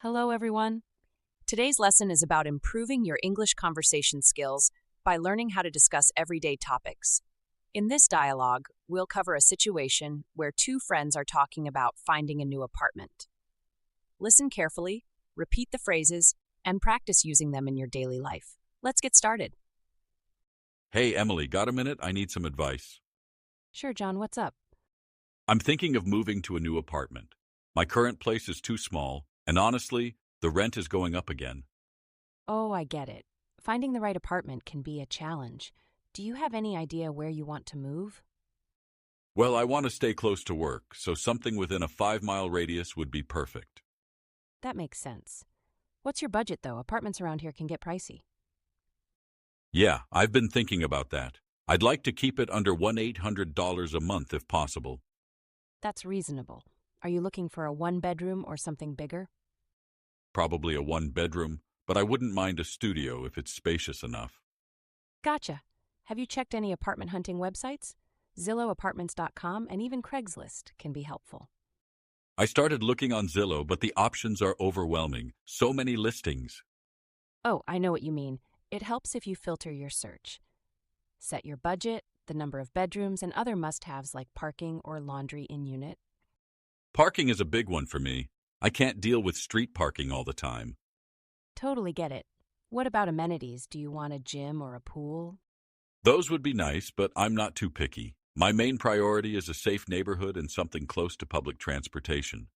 Hello, everyone. Today's lesson is about improving your English conversation skills by learning how to discuss everyday topics. In this dialogue, we'll cover a situation where two friends are talking about finding a new apartment. Listen carefully, repeat the phrases, and practice using them in your daily life. Let's get started. Hey, Emily, got a minute? I need some advice. Sure, John, what's up? I'm thinking of moving to a new apartment. My current place is too small, and honestly, the rent is going up again. Oh, I get it. Finding the right apartment can be a challenge. Do you have any idea where you want to move? Well, I want to stay close to work, so something within a 5-mile radius would be perfect. That makes sense. What's your budget, though? Apartments around here can get pricey. Yeah, I've been thinking about that. I'd like to keep it under $1,800 a month if possible. That's reasonable. Are you looking for a one-bedroom or something bigger? Probably a one-bedroom, but I wouldn't mind a studio if it's spacious enough. Gotcha. Have you checked any apartment hunting websites? Zillow, Apartments.com, and even Craigslist can be helpful. I started looking on Zillow, but the options are overwhelming. So many listings. Oh, I know what you mean. It helps if you filter your search. Set your budget, the number of bedrooms, and other must-haves like parking or laundry in unit. Parking is a big one for me. I can't deal with street parking all the time. Totally get it. What about amenities? Do you want a gym or a pool? Those would be nice, but I'm not too picky. My main priority is a safe neighborhood and something close to public transportation.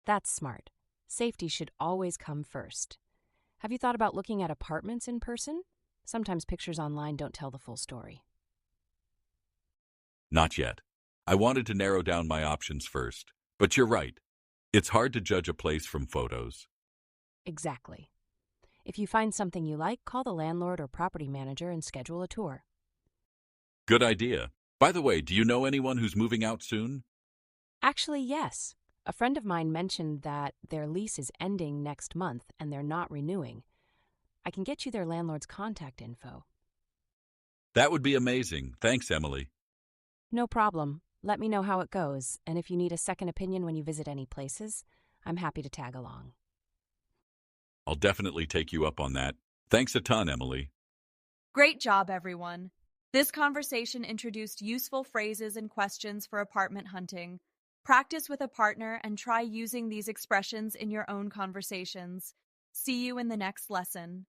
That's smart. Safety should always come first. Have you thought about looking at apartments in person? Sometimes pictures online don't tell the full story. Not yet. I wanted to narrow down my options first. But you're right. It's hard to judge a place from photos. Exactly. If you find something you like, call the landlord or property manager and schedule a tour. Good idea. By the way, do you know anyone who's moving out soon? Actually, yes. A friend of mine mentioned that their lease is ending next month and they're not renewing. I can get you their landlord's contact info. That would be amazing. Thanks, Emily. No problem. Let me know how it goes, and if you need a second opinion when you visit any places, I'm happy to tag along. I'll definitely take you up on that. Thanks a ton, Emily. Great job, everyone. This conversation introduced useful phrases and questions for apartment hunting. Practice with a partner and try using these expressions in your own conversations. See you in the next lesson.